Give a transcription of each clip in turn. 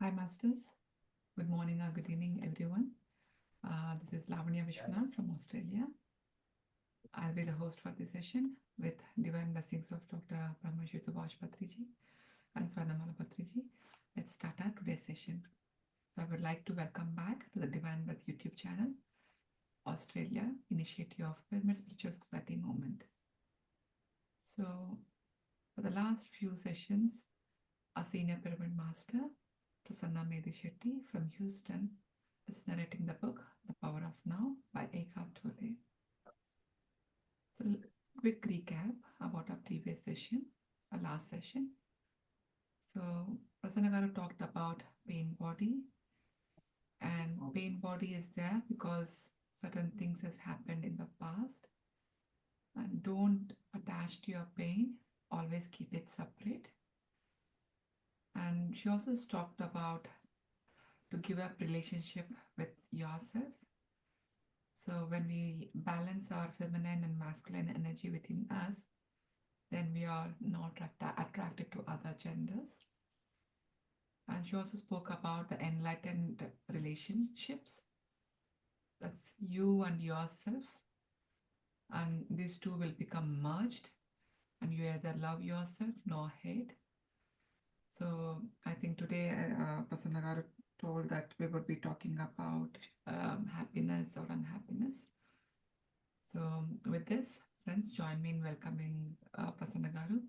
Hi, Masters. Good morning or good evening, everyone. This is Lavanya Vishwanath from Australia. I'll be the host for this session with divine blessings of Dr. Brahmashi Subhash Patriji and Swarnamala Patriji. Let's start our today's session. So I would like to welcome back to the Divine Breath YouTube channel, Australia Initiative of Pyramid Spiritual Society Movement. So for the last few sessions, our senior pyramid master, Prasanna Medisetti from Houston, is narrating the book, The Power of Now by Eckhart Tolle. So quick recap about our previous session, our last session. So Prasanna Garu talked about pain body, and pain body is there because certain things has happened in the past, and don't attach to your pain, always keep it separate. And she also talked about to give up relationship with yourself. So when we balance our feminine and masculine energy within us, then we are not attracted to other genders. And she also spoke about the enlightened relationships. That's you and yourself. And these two will become merged. And you either love yourself nor hate. So I think today Prasanna Garu told that we would be talking about happiness or unhappiness. So with this, friends, join me in welcoming Prasanna Garu.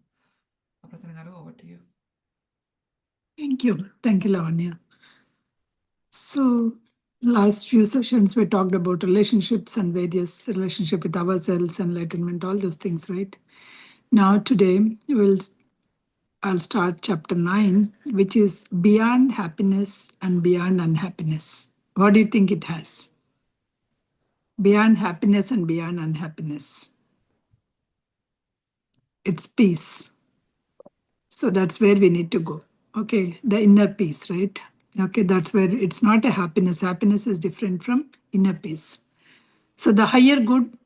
Prasanna Garu, over to you. Thank you. Thank you, Lavanya. So last few sessions, we talked about relationships and various relationship with ourselves, enlightenment, all those things, right? Now today, I'll start chapter 9, which is beyond happiness and beyond unhappiness. What do you think it has? Beyond happiness and beyond unhappiness. It's peace. So that's where we need to go. Okay, the inner peace, right? Okay, that's where it's not a happiness. Happiness is different from inner peace. So the higher good,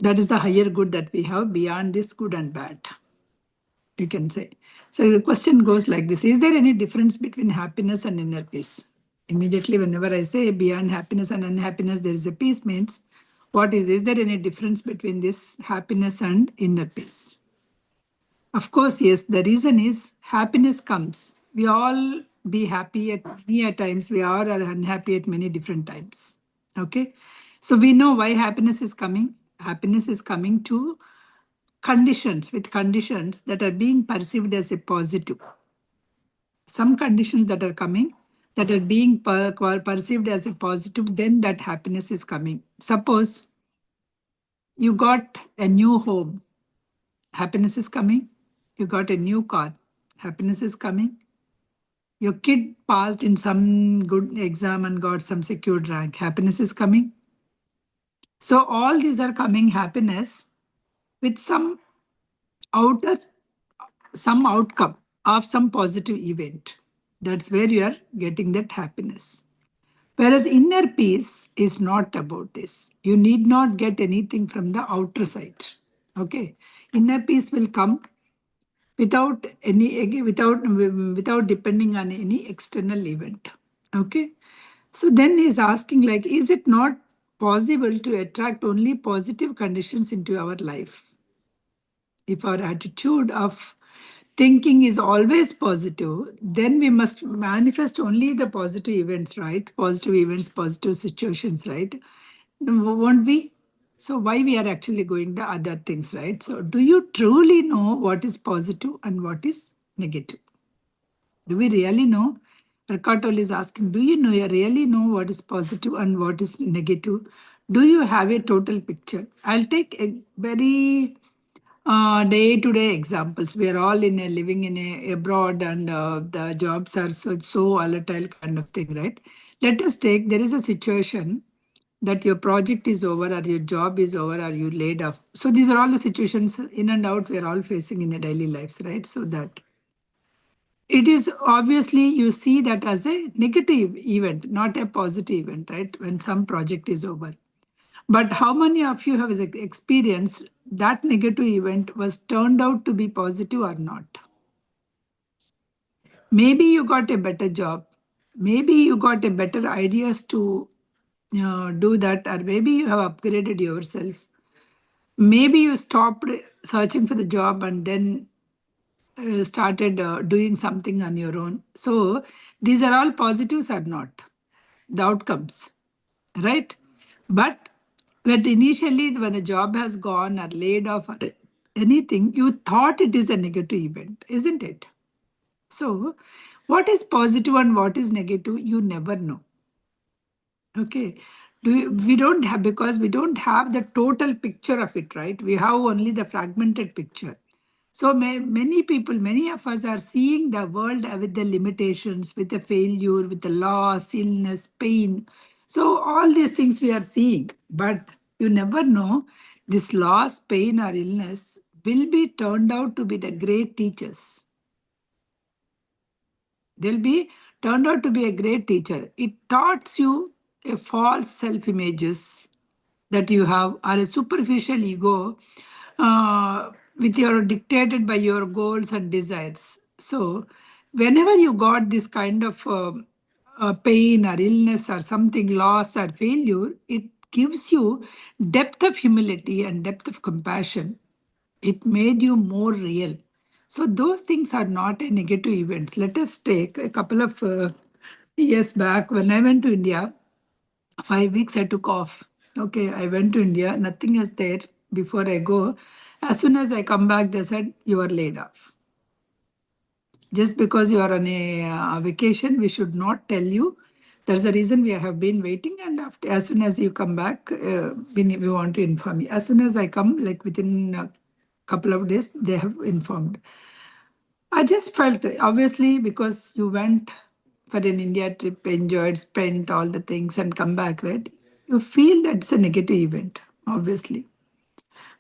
that is the higher good that we have beyond this good and bad, you can say. So the question goes like this: is there any difference between happiness and inner peace? Immediately, whenever I say beyond happiness and unhappiness, there is a peace, means what is there any difference between this happiness and inner peace? Of course, yes. The reason is happiness comes. We all be happy at many a times. We are unhappy at many different times. Okay. So we know why happiness is coming. Happiness is coming to conditions, with conditions that are being perceived as a positive. Some conditions that are coming that are being perceived as a positive, then that happiness is coming. Suppose you got a new home, happiness is coming. You got a new car, happiness is coming. Your kid passed in some good exam and got some secured rank, happiness is coming. So all these are coming happiness with some outer, some outcome of some positive event. That's where you are getting that happiness. Whereas inner peace is not about this. You need not get anything from the outer side. Okay. Inner peace will come without without depending on any external event. Okay. So then he's asking, like, is it not possible to attract only positive conditions into our life? If our attitude of thinking is always positive, then we must manifest only the positive events, right? Positive events, positive situations, right? Won't we? So why we are actually going the other things, right? So do you truly know what is positive and what is negative? Do we really know? Rakatol is asking, do you know, you really know what is positive and what is negative? Do you have a total picture? I'll take a very day-to-day examples. We are all in a living in a abroad, and the jobs are so volatile kind of thing, right? Let us take, there is a situation that your project is over or your job is over or you laid off. So these are all the situations in and out we are all facing in a daily lives, right? So that it is obviously you see that as a negative event, not a positive event, right? When some project is over. But how many of you have experienced that negative event was turned out to be positive or not? Maybe you got a better job. Maybe you got a better ideas to do that, or maybe you have upgraded yourself. Maybe you stopped searching for the job and then started doing something on your own. So these are all positives or not, the outcomes, right? But initially, when a job has gone or laid off or anything, you thought it is a negative event, isn't it? So, what is positive and what is negative, you never know. Okay. We don't have, because we don't have the total picture of it, right? We have only the fragmented picture. So many people, many of us are seeing the world with the limitations, with the failure, with the loss, illness, pain. So all these things we are seeing, but you never know, this loss, pain or illness will be turned out to be the great teachers. They'll be turned out to be a great teacher. It taught you a false self-images that you have, or a superficial ego with your dictated by your goals and desires. So whenever you got this kind of pain or illness or something, loss or failure, it gives you depth of humility and depth of compassion. It made you more real. So those things are not a negative events. Let us take a couple of years back when I went to India. 5 weeks I took off. Okay, I went to India. Nothing is there before I go. As soon as I come back, they said you are laid off. Just because you are on a vacation, we should not tell you. That's the reason we have been waiting. And after, as soon as you come back, we want to inform you. As soon as I come, like within a couple of days, they have informed. I just felt, obviously, because you went for an India trip, enjoyed, spent all the things, and come back, right? You feel that's a negative event, obviously.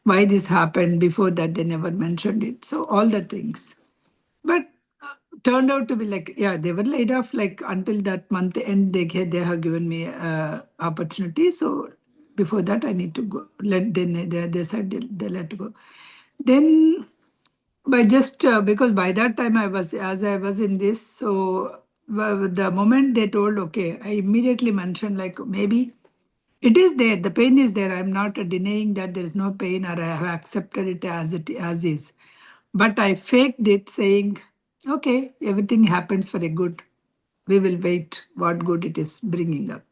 Why this happened before that, they never mentioned it. So, all the things. But turned out to be like, yeah, they were laid off like until that month end, they have given me opportunity. So, before that, I need to go. They said they let go. Then by just because by that time I was, as I was in this, so the moment they told, okay, I immediately mentioned like maybe it is there, the pain is there. I'm not denying that there is no pain, or I have accepted it as is. But I faked it, saying, okay, everything happens for a good. We will wait what good it is bringing up.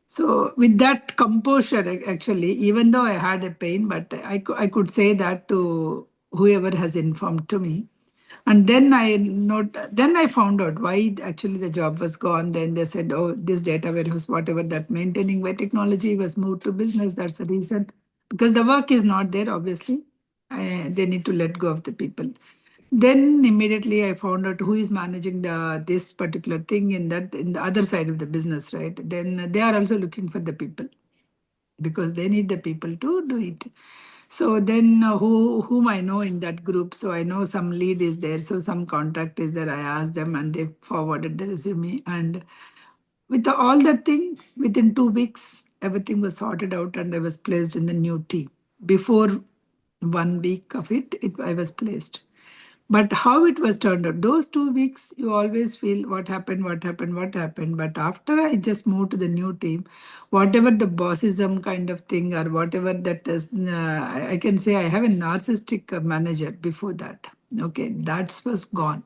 So with that composure, actually, even though I had a pain, but I could say that to whoever has informed to me. And then I found out why actually the job was gone. Then they said, oh, this data warehouse, whatever that maintaining by technology was moved to business. That's the reason. Because the work is not there, obviously. They need to let go of the people. Then immediately I found out who is managing this particular thing in the other side of the business, right? Then they are also looking for the people because they need the people to do it. So then whom I know in that group, so I know some lead is there, so some contact is there. I asked them and they forwarded the resume, and with all that thing, within 2 weeks, everything was sorted out and I was placed in the new team. Before 1 week of it I was placed. But how it was turned out, those 2 weeks, you always feel what happened, what happened, what happened. But after I just moved to the new team, whatever the bossism kind of thing or whatever that is, I can say I have a narcissistic manager before that. Okay, that was gone.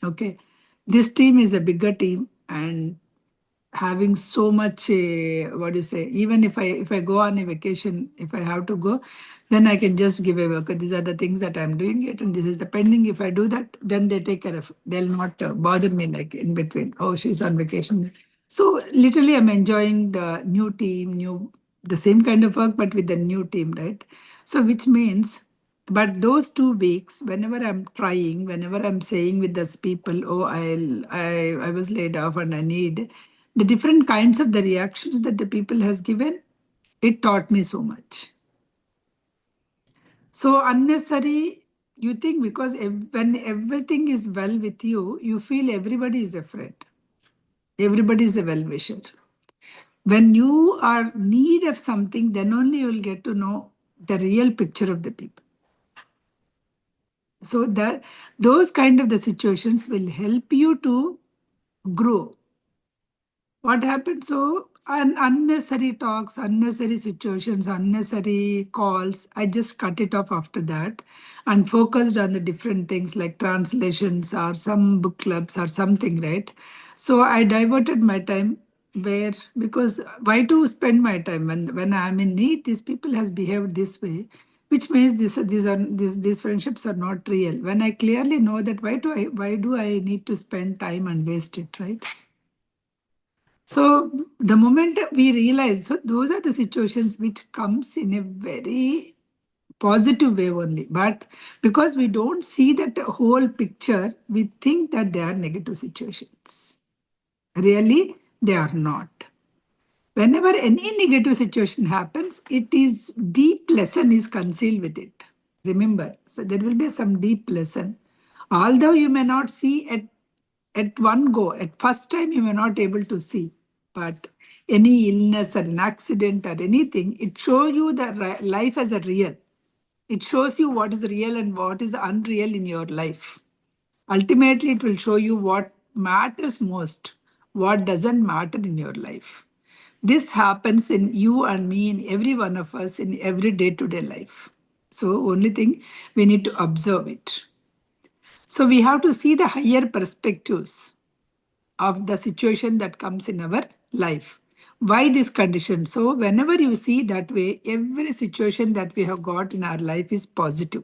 Okay, this team is a bigger team and having so much, what do you say, even if I go on a vacation, if I have to go, then I can just give away, okay, these are the things that I'm doing it, and this is the pending. If I do that, then they take care of, they'll not bother me like in between. Oh, she's on vacation. So literally I'm enjoying the new team, the same kind of work, but with the new team, right? So which means, but those 2 weeks, whenever I'm trying, whenever I'm saying with those people, oh, I was laid off and I need the different kinds of the reactions that the people has given, it taught me so much. So unnecessary, you think because when everything is well with you, you feel everybody is a friend. Everybody is a well-wisher. When you are need of something, then only you will get to know the real picture of the people. So that those kind of the situations will help you to grow. What happened? So unnecessary talks, unnecessary situations, unnecessary calls, I just cut it off after that and focused on the different things like translations or some book clubs or something, right? So I diverted my time where, because why to spend my time when I'm in need? These people has behaved this way, which means these friendships are not real. When I clearly know that, why do I need to spend time and waste it, right? So the moment we realize, so those are the situations which comes in a very positive way only. But because we don't see that whole picture, we think that they are negative situations. Really, they are not. Whenever any negative situation happens, it is deep lesson is concealed with it. Remember, so there will be some deep lesson. Although you may not see at one go, at first time you may not able to see, but any illness or an accident or anything, it shows you the life as a real. It shows you what is real and what is unreal in your life. Ultimately, it will show you what matters most, what doesn't matter in your life. This happens in you and me, in every one of us, in every day-to-day life. So only thing, we need to observe it. So we have to see the higher perspectives of the situation that comes in our life. Why this condition? So whenever you see that way, every situation that we have got in our life is positive.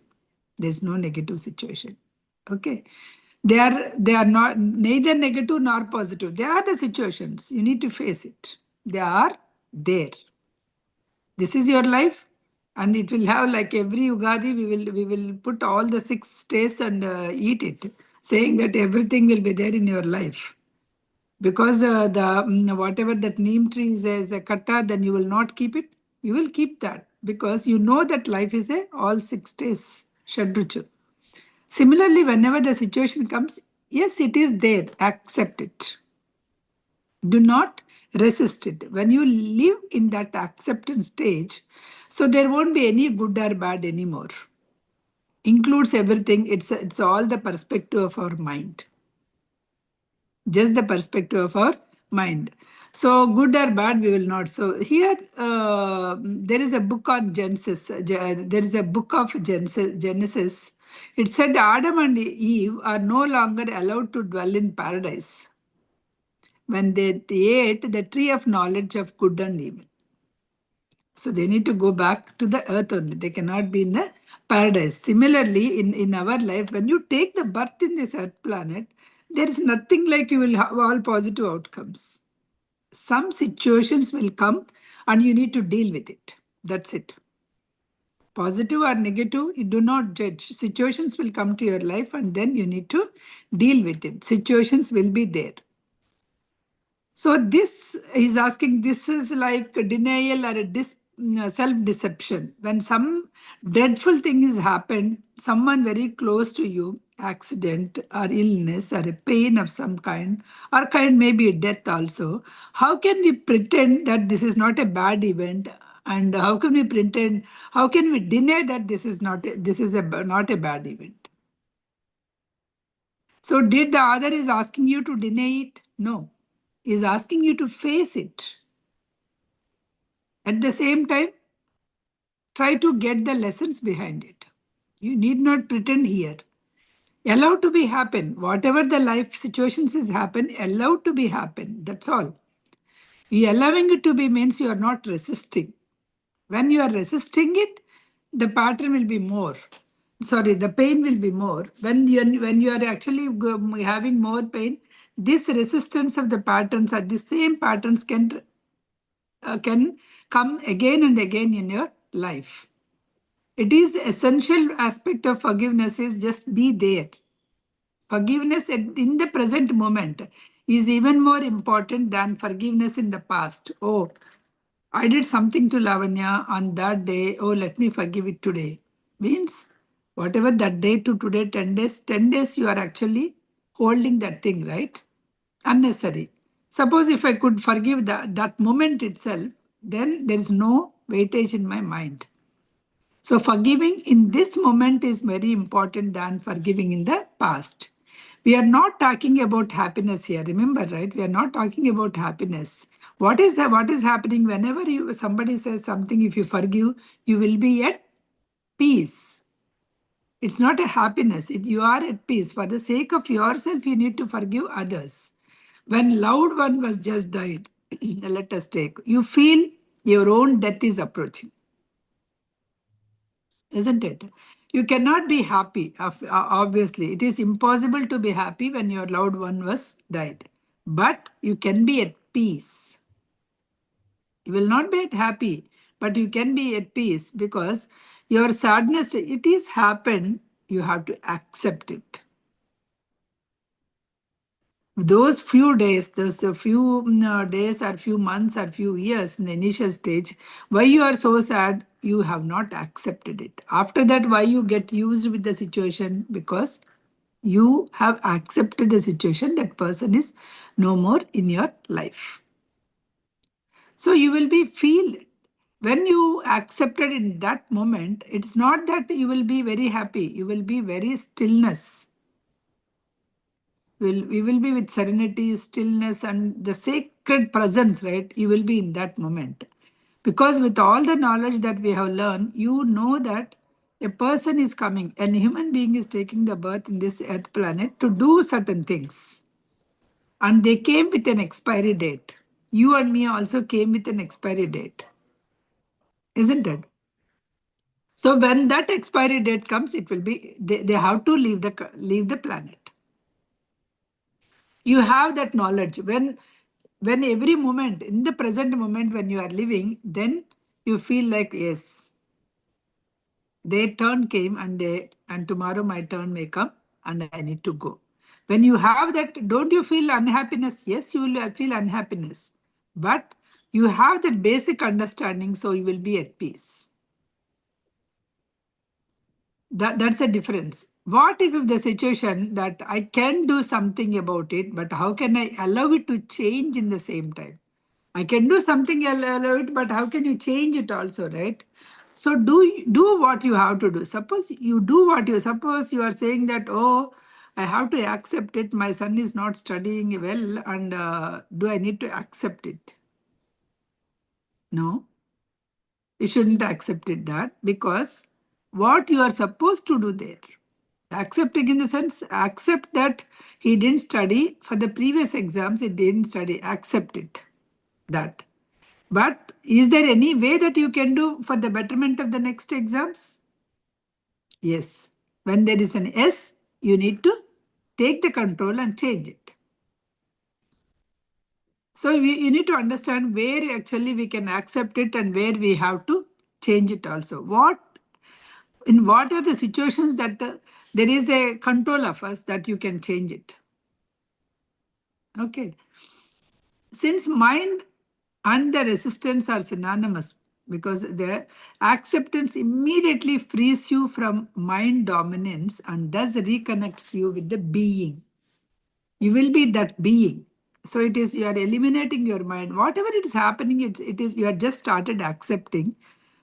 There's no negative situation. Okay. They are not neither negative nor positive. They are the situations. You need to face it. They are there. This is your life, and it will have, like every Ugadi, we will put all the 6 days and eat it, saying that everything will be there in your life. Because whatever that neem tree is as a katta, then you will not keep it. You will keep that because you know that life is a all 6 days shadruchu. Similarly, whenever the situation comes, yes, it is there. Accept it. Do not resist it. When you live in that acceptance stage, so there won't be any good or bad anymore. Includes everything. It's all the perspective of our mind. Just the perspective of our mind. So good or bad, we will not. So here, there is a book on Genesis. There is a book of Genesis. It said Adam and Eve are no longer allowed to dwell in paradise when they ate the tree of knowledge of good and evil. So they need to go back to the earth only. They cannot be in the paradise. Similarly, in our life, when you take the birth in this earth planet, there is nothing like you will have all positive outcomes. Some situations will come and you need to deal with it. That's it. Positive or negative, you do not judge. Situations will come to your life and then you need to deal with it. Situations will be there. So this is asking, this is like a denial or a self-deception. When some dreadful thing has happened, someone very close to you, accident or illness or a pain of some kind, or kind maybe a death also, how can we pretend that this is not a bad event? And how can we pretend, how can we deny that this is not a bad event? So did the other is asking you to deny it? No. Is asking you to face it. At the same time, try to get the lessons behind it. You need not pretend here. Allow to be happen. Whatever the life situations is happen, allow to be happen. That's all. You allowing it to be means you are not resisting. When you are resisting it, the pattern will be more. Sorry, the pain will be more. When you are actually having more pain, this resistance of the patterns, or the same patterns can come again and again in your life. It is essential aspect of forgiveness is just be there. Forgiveness in the present moment is even more important than forgiveness in the past. Oh, I did something to Lavanya on that day. Oh, let me forgive it today. Means whatever that day to today, 10 days, 10 days you are actually holding that thing, right? Unnecessary. Suppose if I could forgive that moment itself, then there is no weightage in my mind. So forgiving in this moment is very important than forgiving in the past. We are not talking about happiness here. Remember, right? We are not talking about happiness. What is happening whenever somebody says something? If you forgive, you will be at peace. It's not a happiness. You are at peace. For the sake of yourself, you need to forgive others. When loved one was just died, let us take. You feel your own death is approaching, isn't it? You cannot be happy. Obviously, it is impossible to be happy when your loved one was died. But you can be at peace. You will not be at happy, but you can be at peace because your sadness, it is happened. You have to accept it. Those few days, those few days or few months or few years in the initial stage, why you are so sad, you have not accepted it. After that, why you get used with the situation? Because you have accepted the situation, that person is no more in your life. So you will be feel, when you accepted in that moment, it's not that you will be very happy, you will be very stillness. We will be with serenity, stillness, and the sacred presence, right? You will be in that moment. Because with all the knowledge that we have learned, you know that a person is coming, and a human being is taking the birth in this earth planet to do certain things. And they came with an expiry date. You and me also came with an expiry date, isn't it? So when that expiry date comes, it will be they have to leave the planet. You have that knowledge. When every moment, in the present moment when you are living, then you feel like, yes, their turn came, and tomorrow my turn may come and I need to go. When you have that, don't you feel unhappiness? Yes, you will feel unhappiness. But you have that basic understanding, so you will be at peace. That's a difference. What if the situation that I can do something about it, but how can I allow it to change in the same time? I can do something, allow it, but how can you change it also, right? So do what you have to do. Suppose you are saying that, oh, I have to accept it. My son is not studying well, and do I need to accept it? No, you shouldn't accept it that, because what you are supposed to do there. Accepting in the sense, accept that he didn't study for the previous exams, he didn't study. Accept it. That. But is there any way that you can do for the betterment of the next exams? Yes. When there is an S, you need to take the control and change it. So you need to understand where actually we can accept it and where we have to change it also. What are the situations that there is a control of us that you can change it? Okay. Since mind and the resistance are synonymous, because the acceptance immediately frees you from mind dominance and thus reconnects you with the being. You will be that being. So it is, you are eliminating your mind. Whatever it is happening, it is you are just started accepting.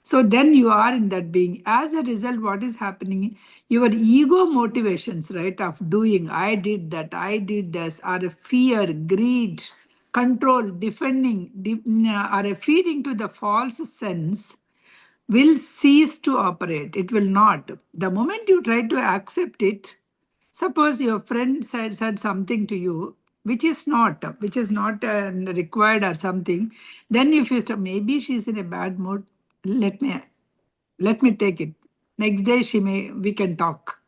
So then you are in that being. As a result, what is happening? Your ego motivations, right, of doing, I did that, I did this, are a fear, greed, control, defending, are a feeding to the false sense, will cease to operate. It will not. The moment you try to accept it, suppose your friend said something to you, which is not required or something. Then if you start, maybe she's in a bad mood, let me let me take it. Next day we can talk.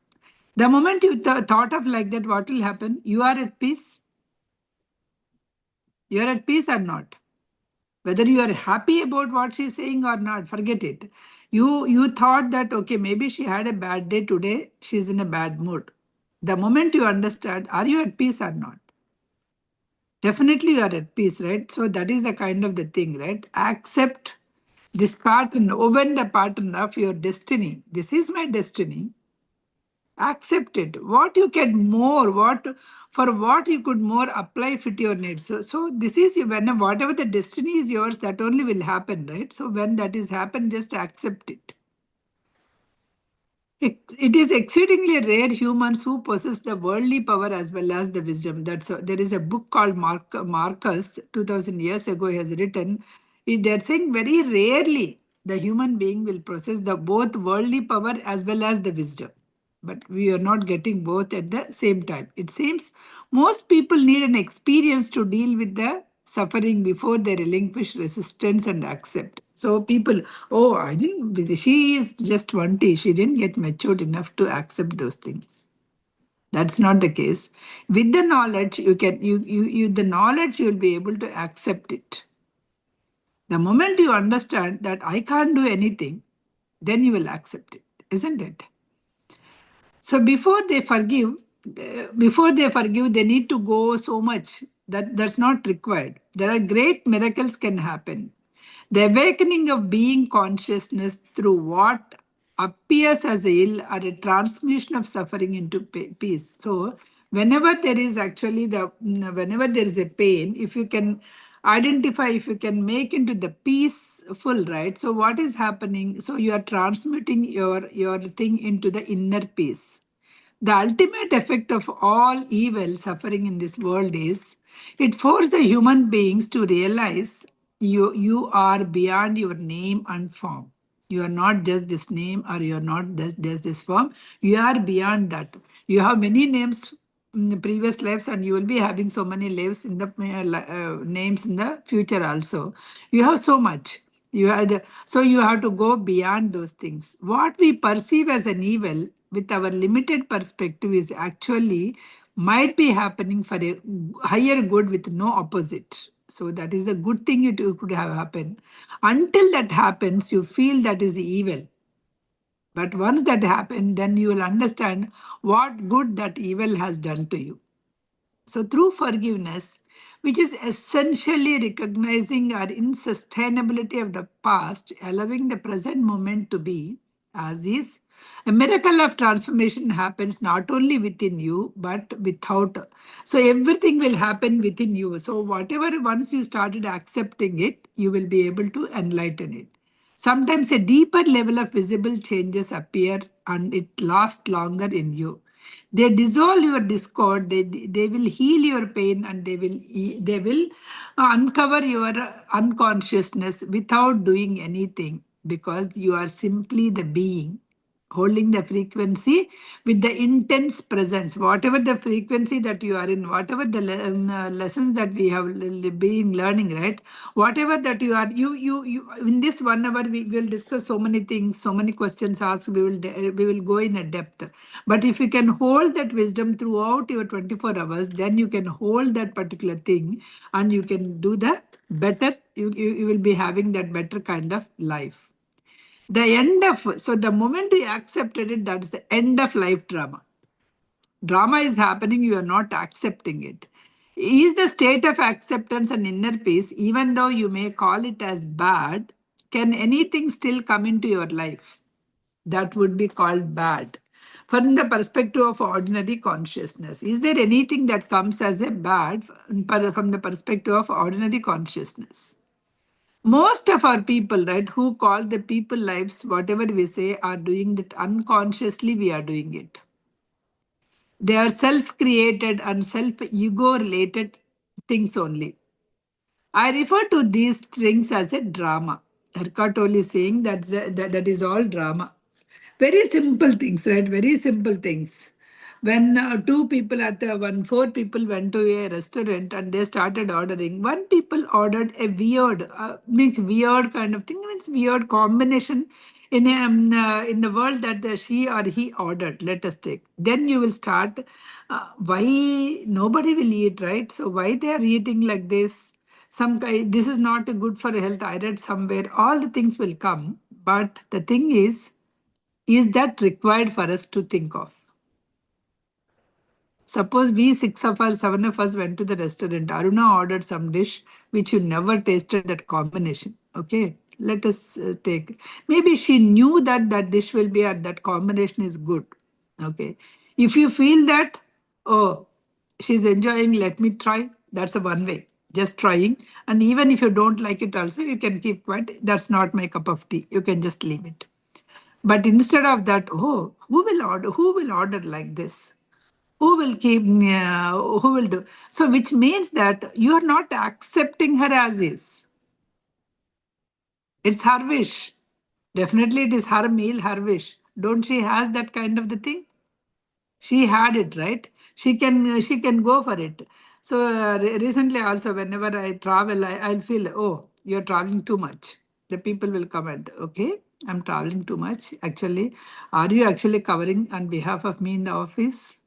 The moment you thought of like that, what will happen? You are at peace. You are at peace or not? Whether you are happy about what she's saying or not, forget it. You thought that okay, maybe she had a bad day today, she's in a bad mood. The moment you understand, are you at peace or not? Definitely you are at peace, right? So that is the kind of the thing, right? Accept this pattern, open the pattern of your destiny. This is my destiny. Accept it. What you can more, what for what you could more apply fit your needs. So this is when whatever the destiny is yours, that only will happen, right? So when that is happen, just accept it. It is exceedingly rare humans who possess the worldly power as well as the wisdom. There is a book called Marcus, 2000 years ago, he has written. They're saying very rarely the human being will possess the both worldly power as well as the wisdom. But we are not getting both at the same time. It seems most people need an experience to deal with the suffering before they relinquish resistance and accept. So people, oh, I didn't, she is just 20, she didn't get matured enough to accept those things. That's not the case. With the knowledge, the knowledge you'll be able to accept it. The moment you understand that I can't do anything, then you will accept it, isn't it? So before they forgive, they need to go so much that's not required. There are great miracles can happen. The awakening of being consciousness through what appears as a ill or a transmutation of suffering into peace. So whenever there is actually whenever there is a pain, if you can identify, if you can make into the peaceful, right? So what is happening? So you are transmuting your thing into the inner peace. The ultimate effect of all evil suffering in this world is it forces the human beings to realize you are beyond your name and form. You are not just this name or you are not just this form. You are beyond that. You have many names in the previous lives and you will be having so many lives in the names in the future also. You have so much. So you have to go beyond those things. What we perceive as an evil with our limited perspective is actually might be happening for a higher good with no opposite. So that is the good thing it could have happened. Until that happens, you feel that is evil. But once that happens, then you will understand what good that evil has done to you. So, through forgiveness, which is essentially recognizing our insustainability of the past, allowing the present moment to be as is, a miracle of transformation happens not only within you, but without. So, everything will happen within you. So, whatever, once you started accepting it, you will be able to enlighten it. Sometimes a deeper level of visible changes appear and it lasts longer in you. They dissolve your discord, they will heal your pain and they will uncover your unconsciousness without doing anything because you are simply the being holding the frequency with the intense presence. Whatever the frequency that you are in, whatever the lessons that we have been learning, right? Whatever that you are, you in this 1 hour we will discuss so many things, so many questions asked. We will go in a depth. But if you can hold that wisdom throughout your 24 hours, then you can hold that particular thing and you can do the better. You will be having that better kind of life. So the moment you accepted it, that's the end of life drama. Drama is happening, you are not accepting it. Is the state of acceptance and inner peace, even though you may call it as bad, can anything still come into your life? That would be called bad. From the perspective of ordinary consciousness, is there anything that comes as a bad from the perspective of ordinary consciousness? Most of our people, right, who call the people lives, whatever we say, are doing that unconsciously, we are doing it. They are self created and self ego related things only. I refer to these things as a drama. Eckhart Tolle is saying that is all drama. Very simple things, right? Very simple things. when two people at the one, four people went to a restaurant and they started ordering. One people ordered a weird, means weird kind of thing. Means weird combination in the world that the she or he ordered. Let us take. Then you will start. Why nobody will eat, right? So why they are eating like this? Some kind. This is not good for health. I read somewhere. All the things will come, but the thing is that required for us to think of? Suppose we six of us, seven of us went to the restaurant. Aruna ordered some dish which you never tasted that combination. Okay, let us take. Maybe she knew that that dish will be and that combination is good. Okay, if you feel that, oh, she's enjoying, let me try. That's a one way. Just trying. And even if you don't like it, also you can keep quiet. That's not my cup of tea. You can just leave it. But instead of that, oh, who will order? Who will order like this? Who will keep, who will do? So, which means that you are not accepting her as is. It's her wish. Definitely, it is her meal, her wish. Don't she has that kind of the thing? She had it, right? She can go for it. So recently also, whenever I travel, I'll feel, oh, you're traveling too much. The people will comment, okay, I'm traveling too much. Actually, are you actually covering on behalf of me in the office?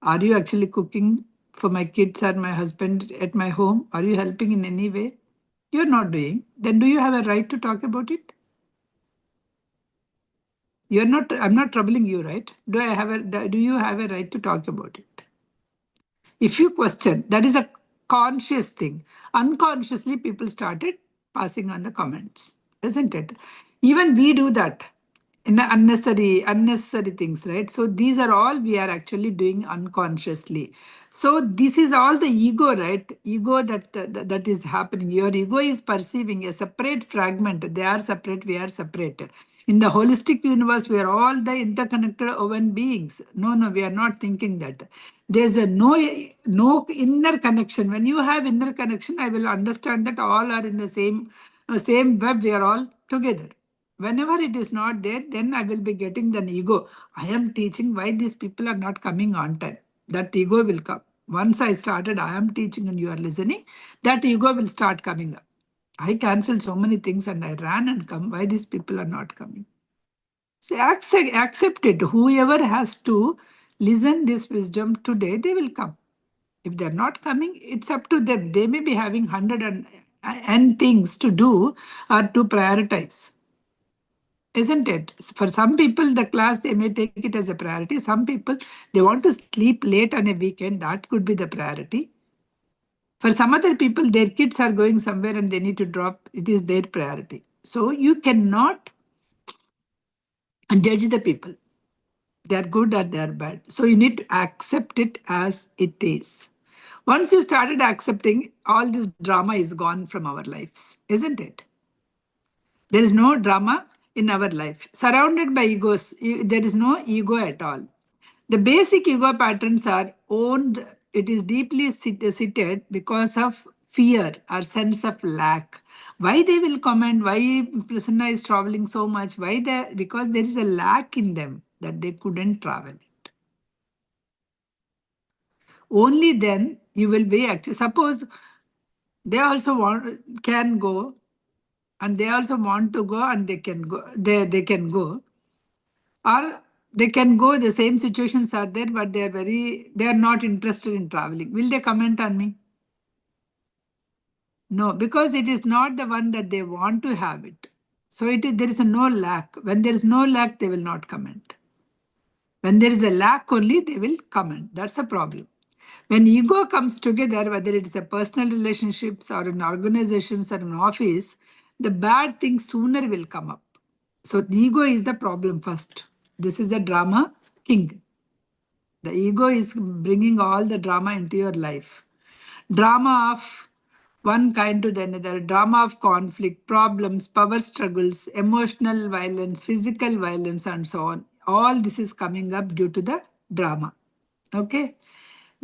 Are you actually cooking for my kids and my husband at my home? Are you helping in any way? You're not doing. Then do you have a right to talk about it? You're not, I'm not troubling you, right? Do you have a right to talk about it? If you question, that is a conscious thing. Unconsciously, people started passing on the comments, isn't it? Even we do that in the unnecessary things, right? So these are all we are actually doing unconsciously. So this is all the ego, right? Ego that is happening. Your ego is perceiving a separate fragment. They are separate, we are separate. In the holistic universe, we are all the interconnected oven beings. No, no, we are not thinking that. There's a no inner connection. When you have inner connection, I will understand that all are in the same web. We are all together. Whenever it is not there, then I will be getting the ego. I am teaching why these people are not coming on time. That ego will come. Once I started, I am teaching and you are listening, that ego will start coming up. I cancelled so many things and I ran and come. Why these people are not coming? So accept it. Whoever has to listen this wisdom today, they will come. If they're not coming, it's up to them. They may be having 100 and things to do or to prioritize. Isn't it? For some people, the class, they may take it as a priority. Some people, they want to sleep late on a weekend. That could be the priority. For some other people, their kids are going somewhere and they need to drop. It is their priority. So you cannot judge the people. They are good or they are bad. So you need to accept it as it is. Once you started accepting, all this drama is gone from our lives, isn't it? There is no drama in our life. Surrounded by egos, there is no ego at all. The basic ego patterns are owned, it is deeply seated because of fear or sense of lack. Why they will comment, why Prasanna is traveling so much, why they, because there is a lack in them that they couldn't travel. Only then you will be actually, suppose they also can go and they also want to go and they can go, they can go, or they can go, the same situations are there, but they are not interested in traveling. Will they comment on me? No, because it is not the one that they want to have it. So there is a no lack. When there is no lack, they will not comment. When there is a lack only, they will comment. That's the problem. When ego comes together, whether it is a personal relationships or in organizations or an office, the bad things sooner will come up. So the ego is the problem first. This is the drama king. The ego is bringing all the drama into your life. Drama of one kind to the another, drama of conflict, problems, power struggles, emotional violence, physical violence, and so on. All this is coming up due to the drama. Okay.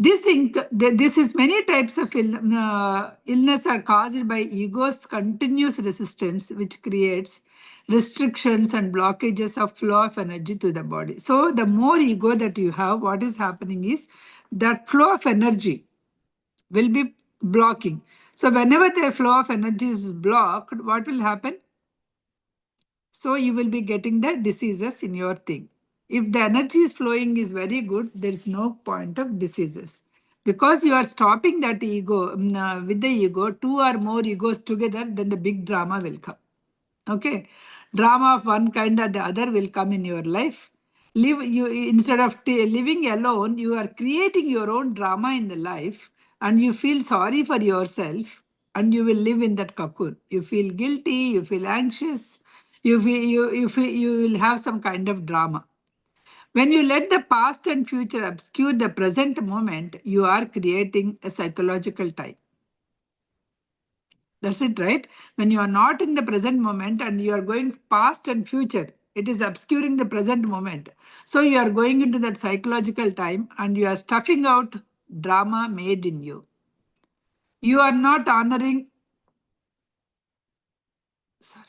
This is many types of illness are caused by ego's continuous resistance, which creates restrictions and blockages of flow of energy to the body. So the more ego that you have, what is happening is that flow of energy will be blocking. So whenever the flow of energy is blocked, what will happen? So you will be getting the diseases in your thing. If the energy is flowing is very good, there is no point of diseases. Because you are stopping that ego, with the ego, two or more egos together, then the big drama will come. Okay, drama of one kind or the other will come in your life. Live you instead of living alone, you are creating your own drama in the life, and you feel sorry for yourself, and you will live in that cocoon. You feel guilty, you feel anxious, you will have some kind of drama. When you let the past and future obscure the present moment, you are creating a psychological time. That's it, right? When you are not in the present moment and you are going past and future, it is obscuring the present moment. So you are going into that psychological time and you are stuffing out drama made in you. You are not honoring. Sorry,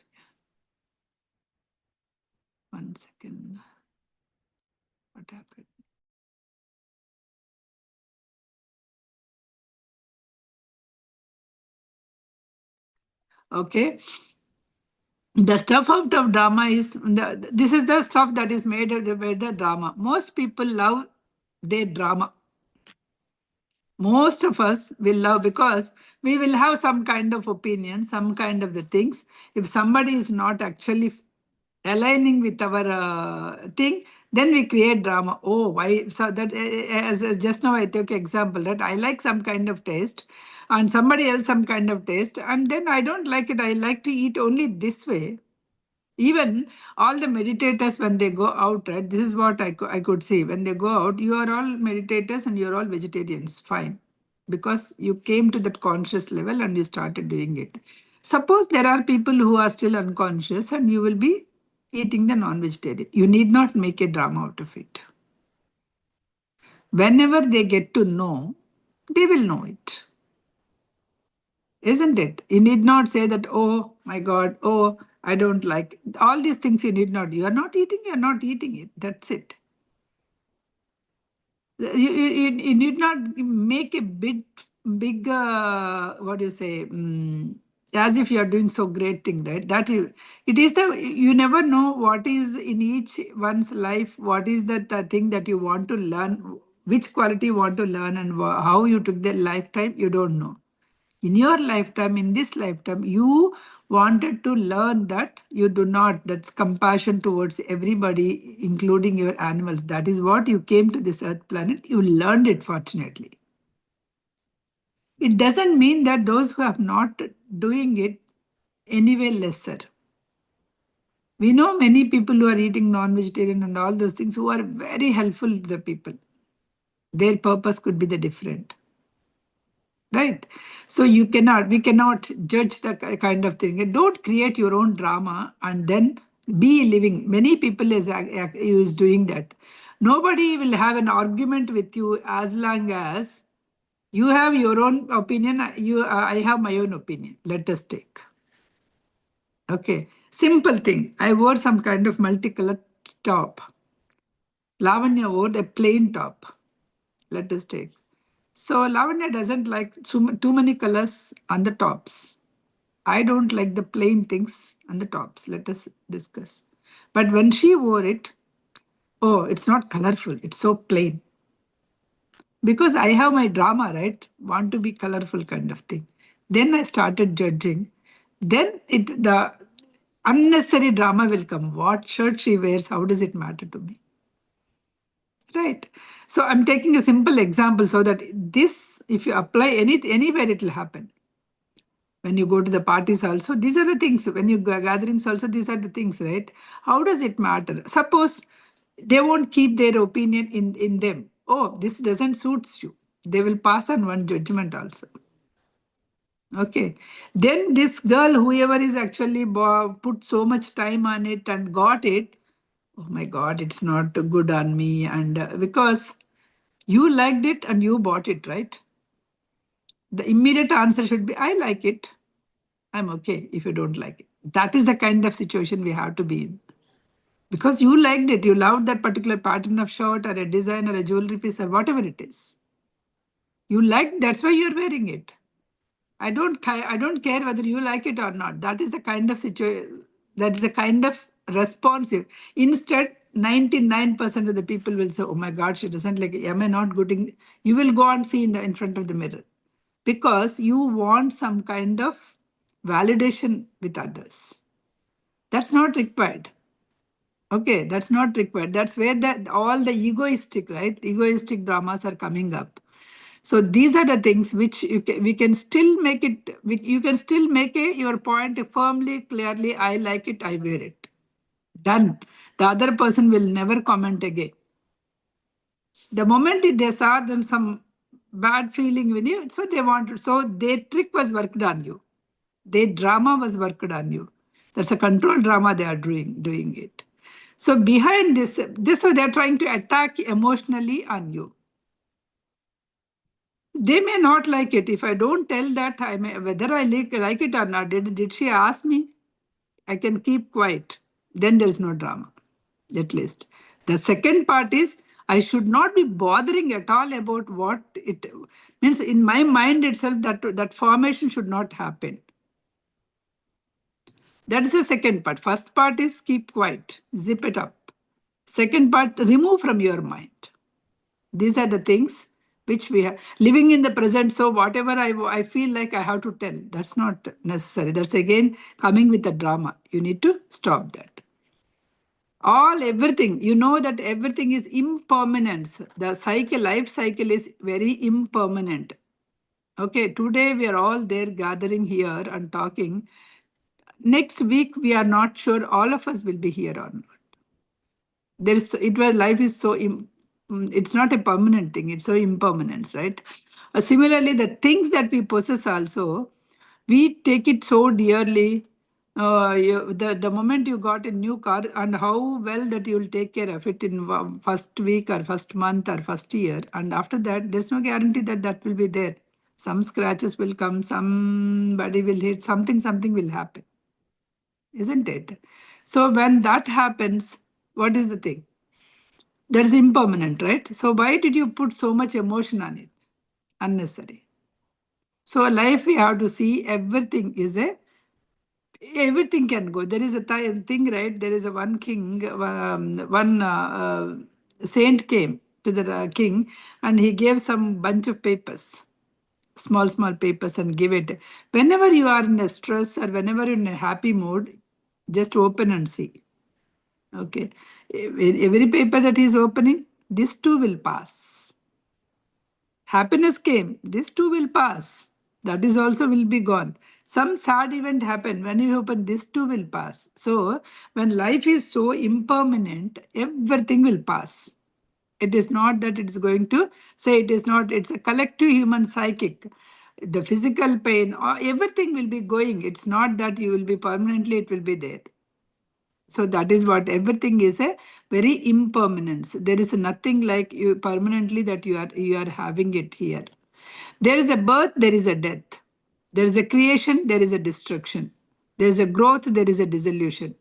1 second. What happened? Okay. The stuff out of drama is this is the stuff that is made of the drama. Most people love their drama. Most of us will love because we will have some kind of opinion, some kind of the things. If somebody is not actually aligning with our thing, then we create drama. Oh, why? So that as just now I took example that I like some kind of taste and somebody else some kind of taste, and then I don't like it. I like to eat only this way. Even all the meditators, when they go out, right? This is what I could see. When they go out, you are all meditators and you're all vegetarians. Fine. Because you came to that conscious level and you started doing it. Suppose there are people who are still unconscious and you will be eating the non-vegetarian. You need not make a drama out of it. Whenever they get to know, they will know it. Isn't it? You need not say that, oh my God, oh, I don't like all these things. You need not. You are not eating, you are not eating it. That's it. You need not make a big, what do you say, as if you are doing so great thing, right? It is you never know what is in each one's life, what is the thing that you want to learn, which quality you want to learn, and how you took the lifetime, you don't know. In your lifetime, in this lifetime, you wanted to learn that you do not, that's compassion towards everybody, including your animals. That is what you came to this earth planet. You learned it, fortunately. It doesn't mean that those who have not doing it anyway lesser. We know many people who are eating non-vegetarian and all those things who are very helpful to the people. Their purpose could be the different. Right? So we cannot judge the kind of thing. Don't create your own drama and then be living. Many people is doing that. Nobody will have an argument with you as long as you have your own opinion. I have my own opinion. Let us take. Okay. Simple thing. I wore some kind of multicolored top. Lavanya wore a plain top. Let us take. So Lavanya doesn't like too many colors on the tops. I don't like the plain things on the tops. Let us discuss. But when she wore it, oh, it's not colorful. It's so plain. Because I have my drama, right? Want to be colorful kind of thing. Then I started judging. Then the unnecessary drama will come. What shirt she wears, how does it matter to me? Right. So I'm taking a simple example so that this, if you apply anywhere, it will happen. When you go to the parties also, these are the things. When you go gatherings also, these are the things, right? How does it matter? Suppose they won't keep their opinion in them. Oh, this doesn't suits you. They will pass on one judgment also. Okay. Then this girl, whoever is actually put so much time on it and got it, oh my God, it's not good on me. And because You liked it and you bought it, right? The immediate answer should be, I like it. I'm okay if you don't like it. That is the kind of situation we have to be in. Because you liked it, you loved that particular pattern of shirt or a design or a jewelry piece or whatever it is. You liked, that's why you're wearing it. I don't care whether you like it or not. That is the kind of situation, that is the kind of responsive. Instead, 99% of the people will say, oh my God, she doesn't like it. Am I not good? You will go and see in front of the mirror because you want some kind of validation with others. That's not required. Okay, that's not required. That's where all the egoistic, right? Egoistic dramas are coming up. So these are the things which we can still make it, you can still make your point firmly, clearly, I like it, I wear it. Done. The other person will never comment again. The moment they saw them some bad feeling with you, so they wanted, so their trick was worked on you. Their drama was worked on you. That's a control drama they are doing it. So behind this so they're trying to attack emotionally on you. They may not like it. If I don't tell that, whether I like it or not, did she ask me? I can keep quiet. Then there is no drama, at least. The second part is I should not be bothering at all about what it means. In my mind itself, that formation should not happen. That is the second part. First part is keep quiet, zip it up. Second part, remove from your mind. These are the things which we are living in the present. So whatever I feel like I have to tell, that's not necessary. That's again coming with the drama. You need to stop that. Everything, you know that everything is impermanence. The life cycle is very impermanent. Okay, today we are all there gathering here and talking. Next week, we are not sure all of us will be here or not. Life is so it's not a permanent thing, it's so impermanence, right? Similarly, the things that we possess also, we take it so dearly. The moment you got a new car and how well that you will take care of it in first week or first month or first year, and after that there's no guarantee that that will be there. Some scratches will come, somebody will hit, something will happen, isn't it? So when that happens, what is the thing? That's impermanent, right? So why did you put so much emotion on it? Unnecessary. So life we have to see everything is everything can go. There is a thing, right? There is a one king, one saint came to the king and he gave some bunch of papers, small papers, and give it. Whenever you are in a stress or whenever you're in a happy mood, just open and see. Okay. Every paper that he is opening, this too will pass. Happiness came, this too will pass. That is also will be gone. Some sad event happened, when you open, this too will pass. So when life is so impermanent, everything will pass. It is not that it is going to say, it is not, it's a collective human psychic. The physical pain, everything will be going. It's not that you will be permanently, it will be there. So that is what everything is a very impermanence. There is nothing like you permanently that you are having it here. There is a birth, there is a death. There is a creation, there is a destruction. There is a growth, there is a dissolution.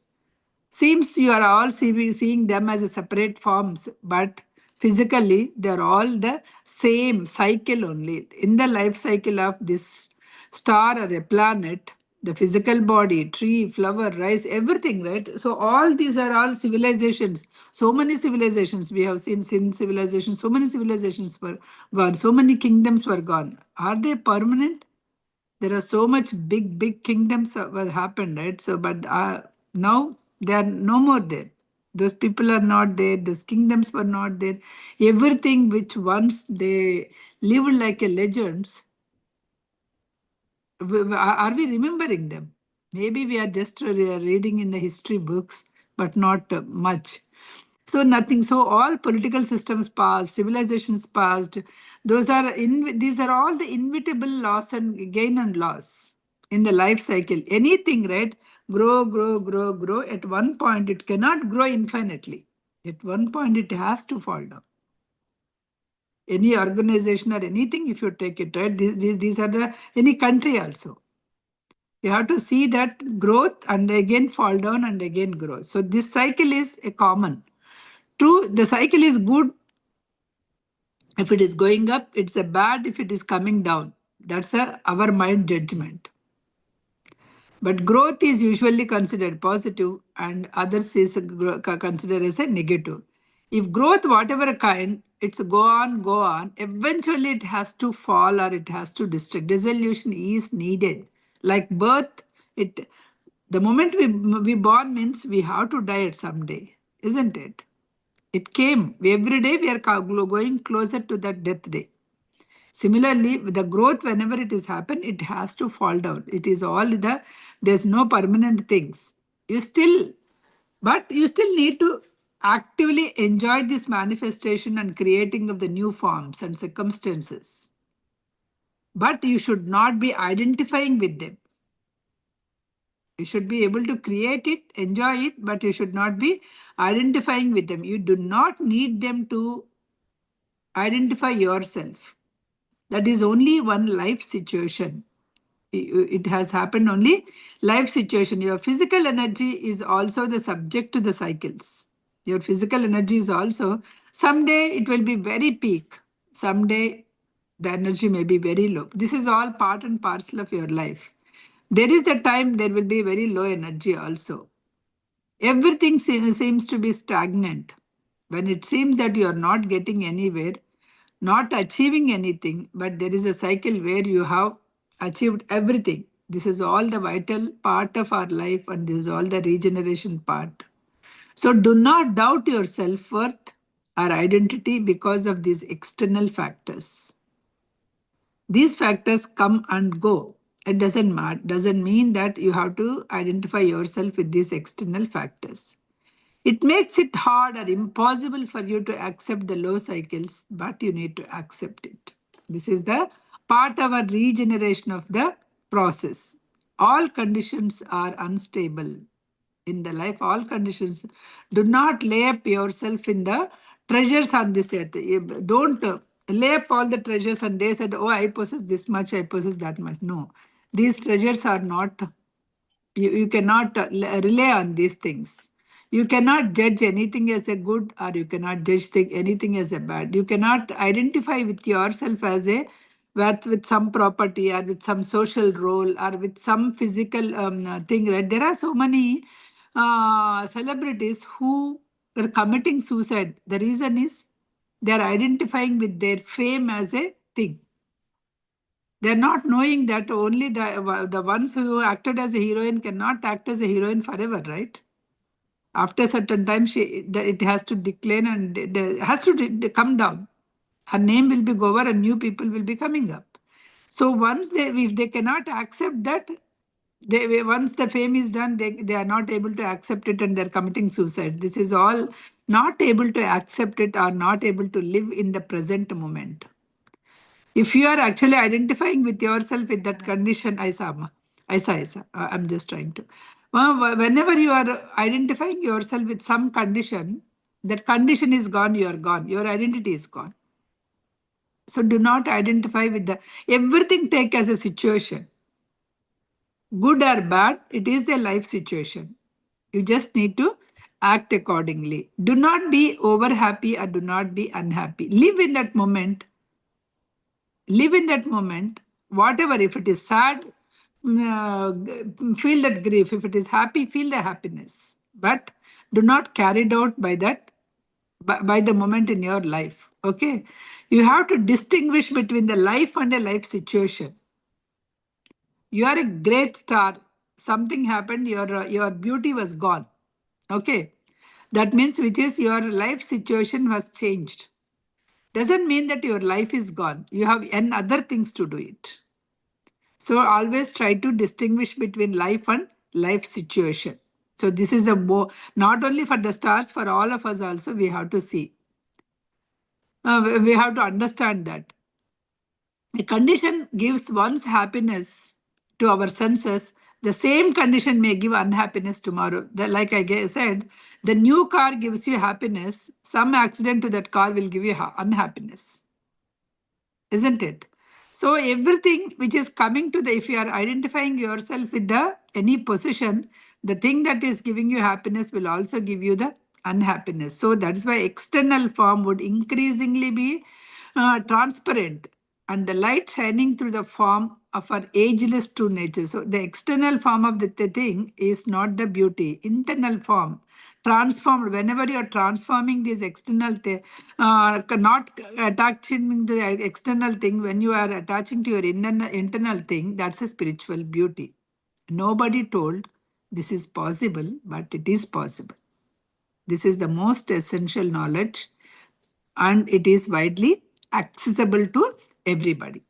Seems you are all seeing them as a separate forms, but physically they are all the same cycle only. In the life cycle of this star or a planet, the physical body, tree, flower, rice, everything, right? So all these are all civilizations. So many civilizations we have seen since civilization. So many civilizations were gone. So many kingdoms were gone. Are they permanent? There are so much big kingdoms were happened, right? So but now they are no more there. Those people are not there, those kingdoms were not there. Everything which once they lived like a legends, are we remembering them? Maybe we are just reading in the history books, but not much. So nothing. So all political systems passed, civilizations passed. These are all the inevitable loss and gain and loss in the life cycle. Anything, right? Grow. At one point, it cannot grow infinitely. At one point, it has to fall down. Any organization or anything, if you take it, right, these are the, any country also. You have to see that growth and again fall down and again grow. So this cycle is a common. True, the cycle is good. If it is going up, it's a bad if it is coming down. That's our mind judgment. But growth is usually considered positive and others is considered as a negative. If growth, whatever kind, it's go on, eventually it has to fall or it has to destroy. Dissolution is needed. Like birth, it the moment we born means we have to die at some day, isn't it? It came. Every day we are going closer to that death day. Similarly, with the growth, whenever it is happen, it has to fall down. It is all there's no permanent things. But you still need to actively enjoy this manifestation and creating of the new forms and circumstances. But you should not be identifying with them. You should be able to create it, enjoy it, but you should not be identifying with them. You do not need them to identify yourself. That is only one life situation. It has happened only life situation. Your physical energy is also the subject to the cycles. Your physical energy is also, someday it will be very peak. Someday the energy may be very low. This is all part and parcel of your life. There is the time there will be very low energy also. Everything seems to be stagnant. When it seems that you are not getting anywhere, not achieving anything, but there is a cycle where you have achieved everything. This is all the vital part of our life, and this is all the regeneration part. So do not doubt your self-worth or identity because of these external factors. These factors come and go. It doesn't mean that you have to identify yourself with these external factors. It makes it hard or impossible for you to accept the low cycles, but you need to accept it. This is the part of our regeneration of the process. All conditions are unstable in the life. All conditions. Do not lay up yourself in the treasures on this earth. Don't lay up all the treasures and they said, oh, I possess this much, I possess that much. No, these treasures are not, you cannot rely on these things. You cannot judge anything as a good or you cannot judge anything as a bad. You cannot identify with yourself as a with some property or with some social role or with some physical thing. Right? There are so many celebrities who are committing suicide. The reason is they are identifying with their fame as a thing. They're not knowing that only the ones who acted as a heroine cannot act as a heroine forever, right? After a certain time, it has to decline and it has to come down. Her name will be over and new people will be coming up. So once if they cannot accept that, once the fame is done, they are not able to accept it and they're committing suicide. This is all not able to accept it or not able to live in the present moment. If you are actually identifying with yourself with that condition, I'm just trying to. Whenever you are identifying yourself with some condition, that condition is gone, you are gone. Your identity is gone. So do not identify with everything take as a situation. Good or bad, it is the life situation. You just need to act accordingly. Do not be over happy or do not be unhappy. Live in that moment. Live in that moment. Whatever, if it is sad, feel that grief. If it is happy, feel the happiness. But do not carry it out by that, by the moment in your life. Okay, you have to distinguish between the life and a life situation. You are a great star. Something happened. Your beauty was gone. Okay, that means which is your life situation was changed. Doesn't mean that your life is gone. You have other things to do it. So always try to distinguish between life and life situation. So this is not only for the stars, for all of us also we have to see. We have to understand that. A condition gives one's happiness to our senses. The same condition may give unhappiness tomorrow. Like I said, the new car gives you happiness. Some accident to that car will give you unhappiness. isn't it? So everything which is coming to the, if you are identifying yourself with the any position, the thing that is giving you happiness will also give you the unhappiness. So that's why external form would increasingly be transparent, and the light shining through the form of our ageless true nature. So the external form of the thing is not the beauty. Internal form transformed, whenever you are transforming this external thing, not attaching to the external thing, when you are attaching to your internal thing, that's a spiritual beauty. Nobody told this is possible, but it is possible. This is the most essential knowledge, and it is widely accessible to everybody.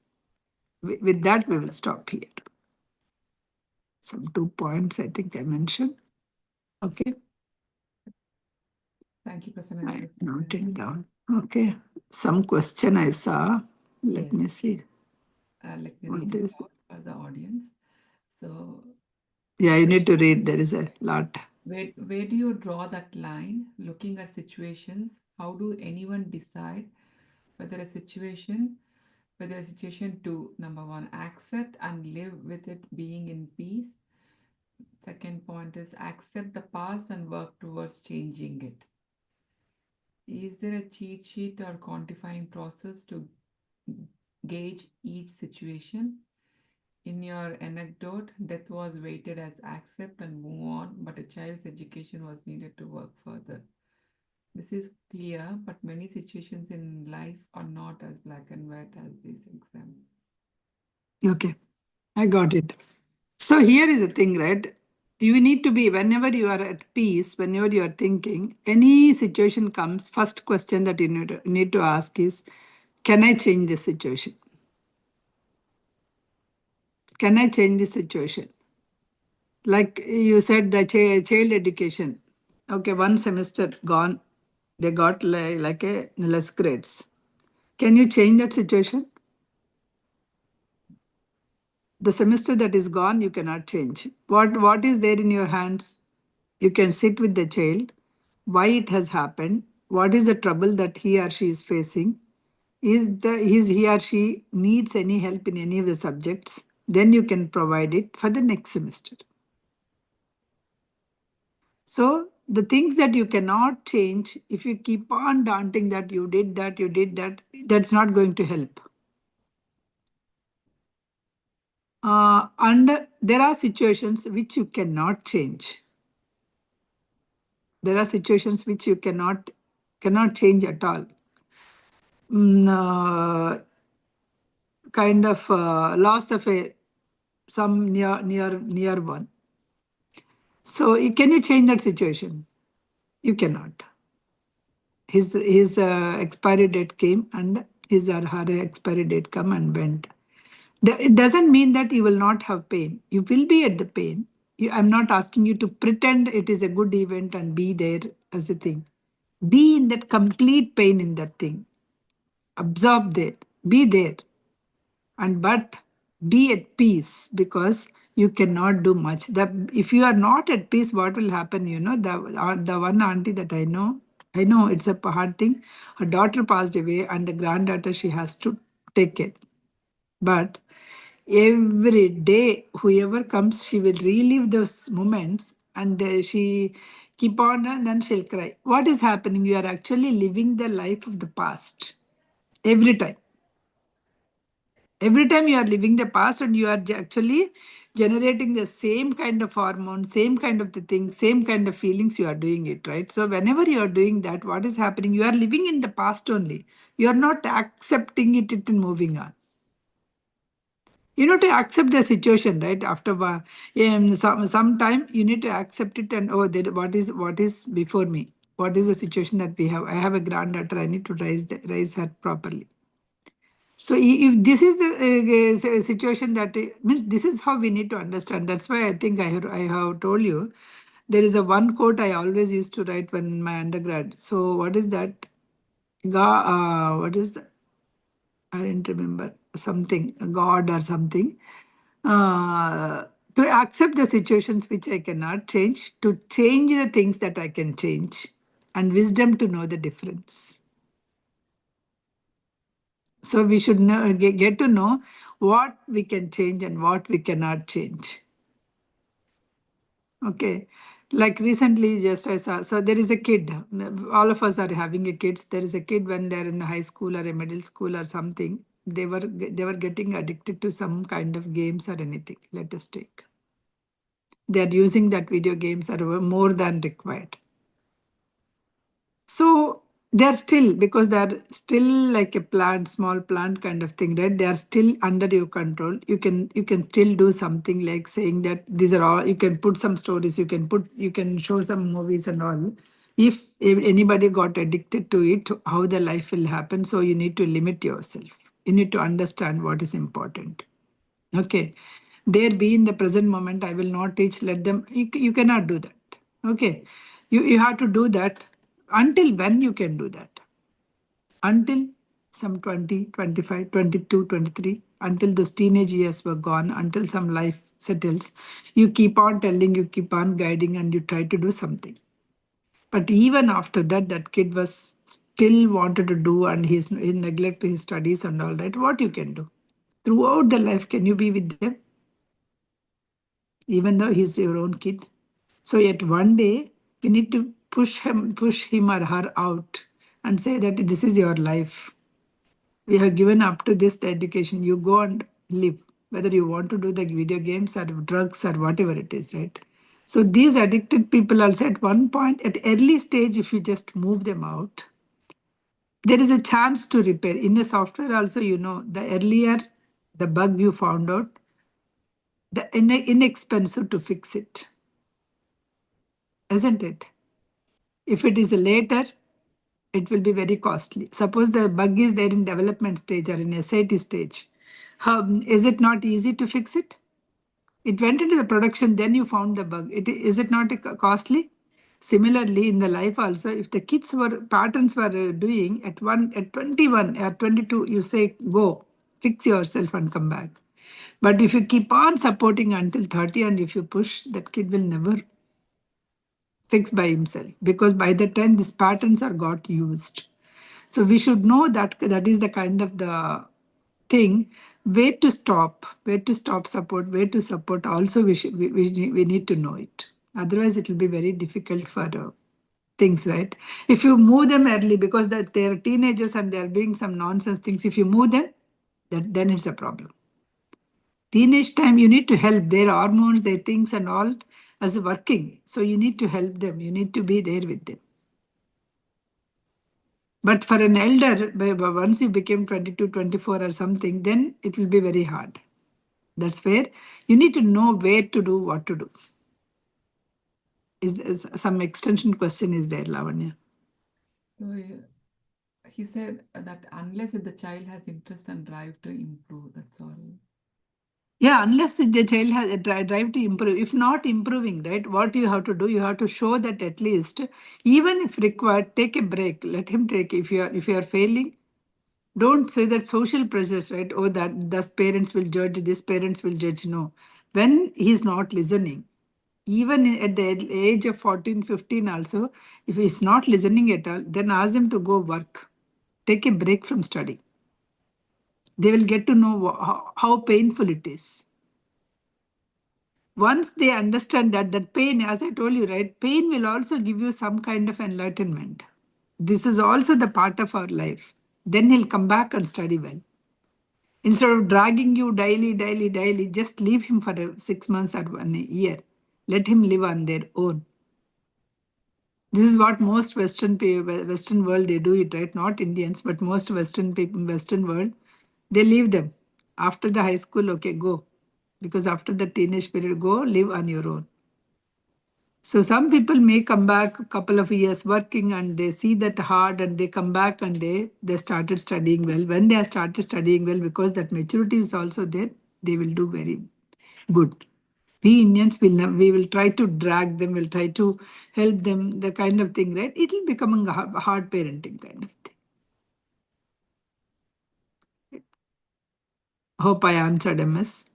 With that, we will stop here. Some 2 points I think I mentioned. Okay, Thank you, Prasanna. I note it down. Okay, some question I saw. Let Yes. me see. Let me What read it is it? out for the audience. So, Yeah, you need to question, read. There is a lot. where do you draw that line? Looking at situations, how do anyone decide whether a situation, whether a situation to number one, accept and live with it being in peace? Second point is accept the past and work towards changing it. Is there a cheat sheet or quantifying process to gauge each situation? In your anecdote, death was weighted as accept and move on, but a child's education was needed to work further. This is clear, but many situations in life are not as black and white as these examples. Okay, I got it. So here is the thing, right? You need to be, whenever you are at peace, whenever you are thinking, any situation comes, first question that you need to ask is, can I change this situation? Can I change this situation? Like you said, the child education. Okay, one semester gone, they got like a less grades. Can you change that situation? The semester that is gone, you cannot change. What is there in your hands? You can sit with the child, why it has happened, what is the trouble that he or she is facing, is he or she needs any help in any of the subjects, then you can provide it for the next semester. So the things that you cannot change, if you keep on daunting that you did that, that's not going to help. And there are situations which you cannot change. There are situations which you cannot change at all. Mm, kind of loss of a some near one. So can you change that situation? You cannot. His expiry date came, and his or her expiry date come and went. It doesn't mean that you will not have pain. You will be at the pain. I'm not asking you to pretend it is a good event and be there as a thing. Be in that complete pain in that thing. Absorb that. Be there. And but be at peace, because you cannot do much. If you are not at peace, what will happen? The one auntie that I know it's a hard thing. Her daughter passed away, and the granddaughter she has to take it. But every day, whoever comes, she will relive those moments, and she keep on, and then she'll cry. What is happening? You are actually living the life of the past every time. Every time you are living the past, and you are actually generating the same kind of hormone, same kind of the thing, same kind of feelings, you are doing it, right? So whenever you are doing that, what is happening? You are living in the past only. You are not accepting it and moving on. To accept the situation, right? After some time, you need to accept it, and what is before me? What is the situation that we have? I have a granddaughter. I need to raise her properly. So if this is the situation that means, this is how we need to understand. That's why I think I have told you, there is a one quote I always used to write when in my undergrad. So what is that? What is that? I didn't remember, something, God or something. Uh, to accept the situations which I cannot change, to change the things that I can change, and wisdom to know the difference. So we should know, get to know what we can change and what we cannot change. Okay. Like recently, just I saw, so there is a kid, all of us are having a kids. There is a kid when they're in high school or a middle school or something, they were getting addicted to some kind of games or anything. Let us take. They are using that video games are more than required. So they're still, because they're still like a plant, small plant kind of thing, right? They are still under your control. You can still do something like saying that these are all, you can put some stories, you can show some movies and all. If anybody got addicted to it, how the life will happen. So you need to limit yourself. You need to understand what is important. Okay. There be in the present moment, I will not teach, let them, you cannot do that. Okay. You have to do that until when you can do that. Until some 20, 25, 22, 23, until those teenage years were gone, until some life settles, you keep on telling, you keep on guiding, and you try to do something. But even after that, that kid was still wanted to do, and he neglected his studies and all that. What you can do? Throughout the life, can you be with them? Even though he's your own kid. So yet one day you need to push him or her out and say that this is your life. We have given up to this the education. You go and live, whether you want to do the video games or drugs or whatever it is, right? So these addicted people also at one point, at early stage, if you just move them out, there is a chance to repair. In the software also, the earlier the bug you found out, the inexpensive to fix it, isn't it? If it is later, it will be very costly. Suppose the bug is there in development stage or in SIT stage. Is it not easy to fix it? It went into the production, then you found the bug. Is it not costly? Similarly, in the life also, if the kids were patterns were doing at 21 or 22, you say, go, fix yourself and come back. But if you keep on supporting until 30 and if you push, that kid will never fix by himself, because by the time these patterns are got used. So we should know that that is the kind of the thing, where to stop support, where to support. Also, we need to know it. Otherwise, it will be very difficult for things, right? If you move them early because that they're teenagers and they're doing some nonsense things, if you move them, then it's a problem. Teenage time, you need to help their hormones, their things and all as working. So you need to help them. You need to be there with them. But for an elder, once you became 22, 24 or something, then it will be very hard. That's where you need to know where to do, what to do. Is some extension question is there, Lavanya? So he said that unless if the child has interest and drive to improve, that's all. Yeah, unless the child has a drive to improve. If not improving, right, what you have to do, you have to show that at least, even if required, take a break. Let him take. If you are failing, don't say that social pressures, right? Oh, that thus parents will judge, this parents will judge. No. When he's not listening, even at the age of 14, 15 also, if he's not listening at all, then ask him to go work. Take a break from study. They will get to know how painful it is. Once they understand that pain, as I told you, right, pain will also give you some kind of enlightenment. This is also the part of our life. Then he'll come back and study well. Instead of dragging you daily, daily, daily, just leave him for 6 months or 1 year. Let him live on their own. This is what most Western world they do it, right? Not Indians, but most Western people, Western world, they leave them after the high school. Okay, go, because after the teenage period, go live on your own. So some people may come back a couple of years working and they see that hard and they come back and they started studying well. When they have started studying well, because that maturity is also there, they will do very good. We Indians we will try to drag them, will try to help them, the kind of thing, right? It will become a hard parenting kind of thing. Hope I answered, MS.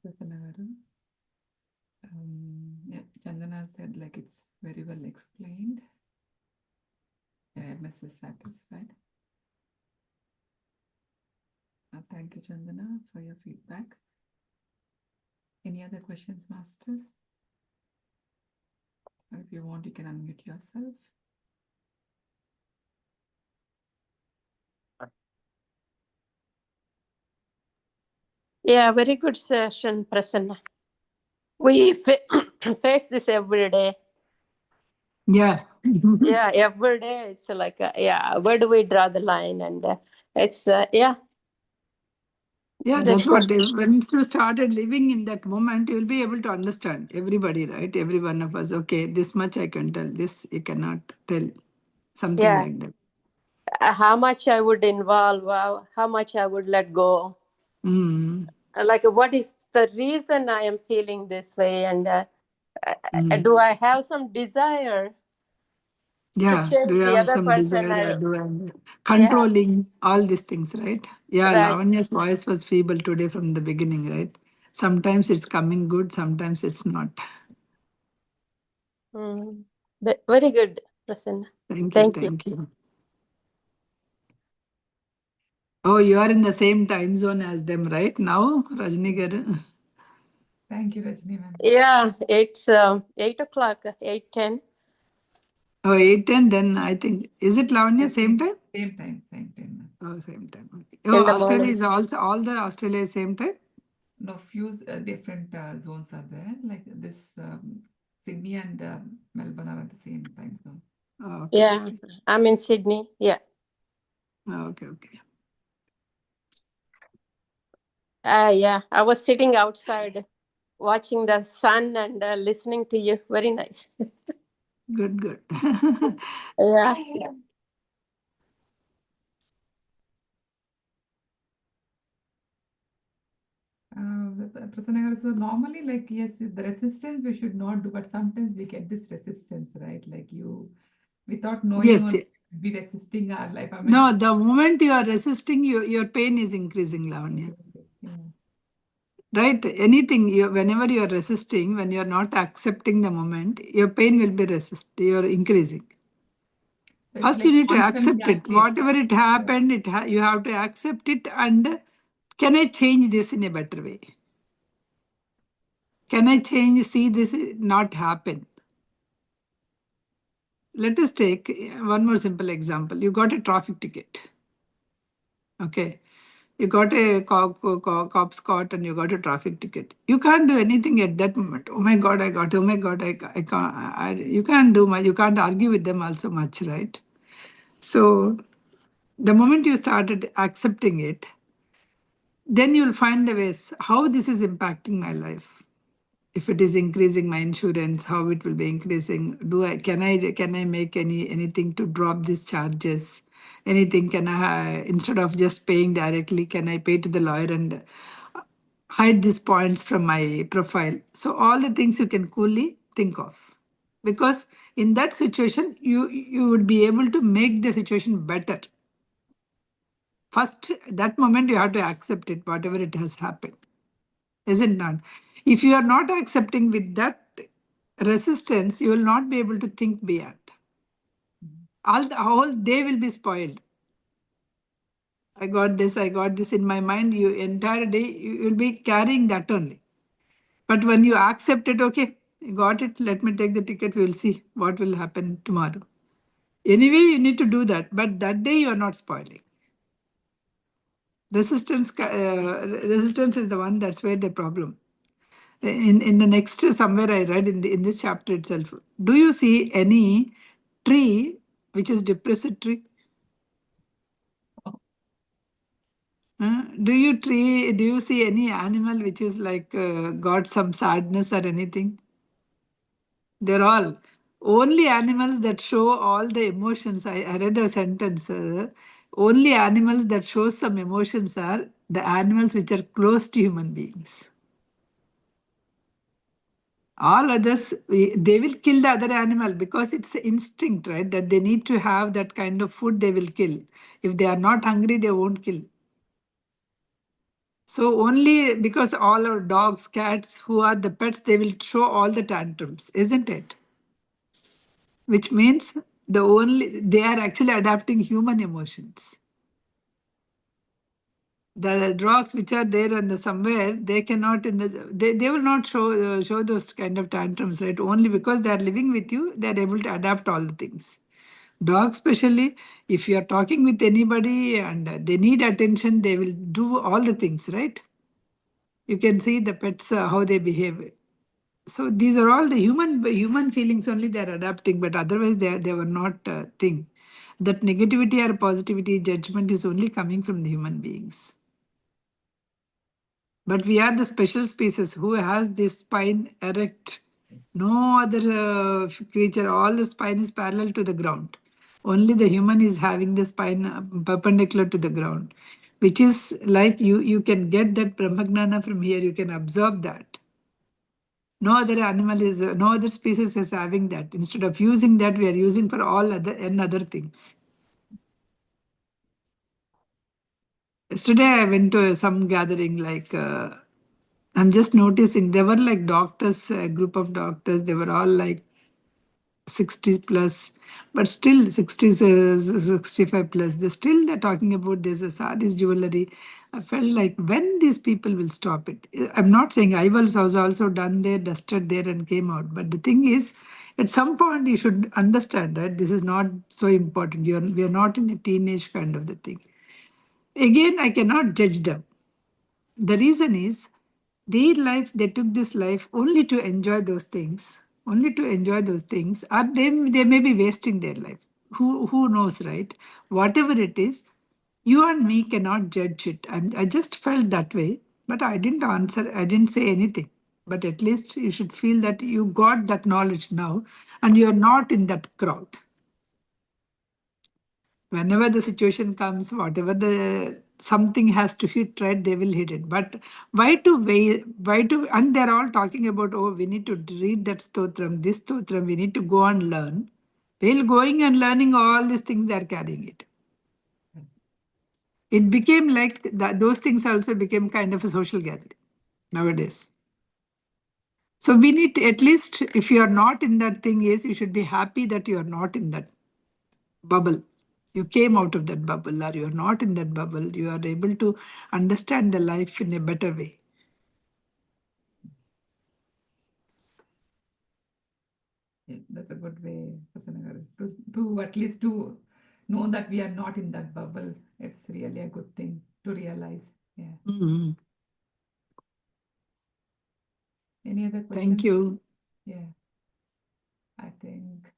Prasanna garu. Yeah, Chandana said like it's very well explained. tiredness is satisfied. Thank you, Chandana, for your feedback. Any other questions, masters? Or if you want, you can unmute yourself. Yeah, very good session, Prasanna. We face this every day. Yeah. Yeah, every day it's like, yeah, where do we draw the line? And it's, yeah. Yeah, that's what once you started living in that moment, you'll be able to understand everybody, right? Every one of us. Okay, this much I can tell, this you cannot tell. Something Yeah. like that. How much I would involve, how much I would let go. Mm. Like, what is the reason I am feeling this way? And do I have some desire to Yeah, do change you the have other some person? desire or do you have Yeah, controlling all these things, right? Yeah, right. Lavanya's voice was feeble today from the beginning, right? Sometimes it's coming good, sometimes it's not. Very good, Prasanna. Thank you, Thank you. thank you. Oh, you are in the same time zone as them, right? Now, Rajni garu? Thank you, Rajni ma'am. Yeah, it's 8 o'clock, 8:10. Oh, 8:10, then I think, is it Lavanya, same time? Same time, ma'am. Oh, same time. Okay. Oh, In the Australia morning. is also, all the Australia is same time? No, few different zones are there. Like this, Sydney and Melbourne are at the same time zone. Oh, okay. Yeah, I'm in Sydney. Yeah. Oh, okay, okay. Yeah, I was sitting outside watching the sun and listening to you. Very nice. Good, good. Yeah. Prasanna, so normally, like, yes, the resistance we should not do, but sometimes we get this resistance, right? Like without knowing Yes. or be resisting our life. I mean, No, the moment you are resisting, your pain is increasing, Lavanya. yeah. Right? Anything, whenever you are resisting, when you are not accepting the moment, your pain will be you're increasing. So it's First, you like need to constantly accept it. active. Whatever it happened, you have to accept it. And can I change this in a better way? Can I see this not happen? Let us take one more simple example. You got a traffic ticket. Okay. You got a cop's caught and you got a traffic ticket. You can't do anything at that moment. Oh my God, I got, oh my God, I can't, you can't do much. You can't argue with them also much, right? So the moment you started accepting it, then you'll find the ways how this is impacting my life. If it is increasing my insurance, how it will be increasing. Can I make anything to drop these charges? Anything can I, instead of just paying directly, can I pay to the lawyer and hide these points from my profile? So all the things you can coolly think of. Because in that situation, you would be able to make the situation better. First, that moment you have to accept it, whatever it has happened. Is it not? If you are not accepting with that resistance, you will not be able to think beyond. All the whole day will be spoiled. I got this in my mind. You entire day you will be carrying that only. But when you accept it, okay, I got it. Let me take the ticket. We will see what will happen tomorrow. Anyway, you need to do that. But that day you are not spoiling. Resistance is the one that's where the problem. In the next somewhere I read in this chapter itself. Do you see any tree which is depressed tree? Do you see any animal which is like got some sadness or anything? They're all only animals that show all the emotions. I read a sentence. Only animals that show some emotions are the animals which are close to human beings. All others, they will kill the other animal because it's instinct, right? That they need to have that kind of food, they will kill. If they are not hungry, they won't kill. So only because all our dogs, cats, who are the pets, they will show all the tantrums, isn't it? Which means They are actually adapting human emotions. The dogs which are there and somewhere, they cannot they will not show those kind of tantrums, right? Only because they are living with you, they are able to adapt all the things. Dogs, especially, if you are talking with anybody and they need attention, they will do all the things, right? You can see the pets how they behave. So these are all the human feelings only they are adapting, but otherwise they were not thing. That negativity or positivity judgment is only coming from the human beings. But we are the special species who has this spine erect. No other creature, all the spine is parallel to the ground. Only the human is having the spine perpendicular to the ground, which is like you can get that Brahmagnana from here, you can absorb that. No other animal is, no other species is having that. Instead of using that, we are using for all other things. Yesterday, I went to some gathering, like I'm just noticing there were like doctors, a group of doctors, they were all like 60 plus, but still 60s, 65 plus. They're talking about this sadis jewelry. I felt like when these people will stop it. I'm not saying I was also done there, dusted there, and came out. But the thing is, at some point you should understand, right? This is not so important. We are not in a teenage kind of the thing. Again, I cannot judge them. The reason is their life, they took this life only to enjoy those things, only to enjoy those things, or they may be wasting their life. Who knows, right? Whatever it is, you and me cannot judge it. And I just felt that way, but I didn't answer, I didn't say anything. But at least you should feel that you got that knowledge now and you're not in that crowd. Whenever the situation comes, whatever the something has to hit, right, they will hit it. But why to, and they're all talking about, oh, we need to read that stotram, this stotram, we need to go and learn. While going and learning all these things, they're carrying it. It became like that, those things also became kind of a social gathering nowadays. So we need to, at least if you are not in that thing, yes, you should be happy that you are not in that bubble. You came out of that bubble, or you are not in that bubble. You are able to understand the life in a better way. Yeah, that's a good way, Prasanna, to at least to know that we are not in that bubble. It's really a good thing to realize. Yeah. Mm-hmm. Any other questions? Thank you. Yeah. I think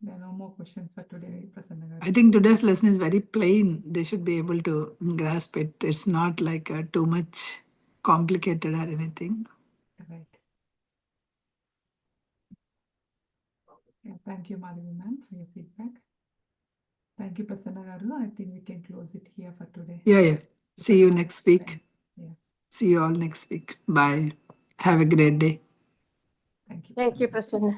there are no more questions for today, Prasanna. I think today's lesson is very plain. They should be able to grasp it. It's not like too much complicated or anything. Right. Yeah, thank you, Madhavi ma'am, for your feedback. Thank you, Prasanna garu. I think we can close it here for today. Yeah. See you next week. Yeah. See you all next week. Bye. Have a great day. Thank you. Thank you, Prasanna.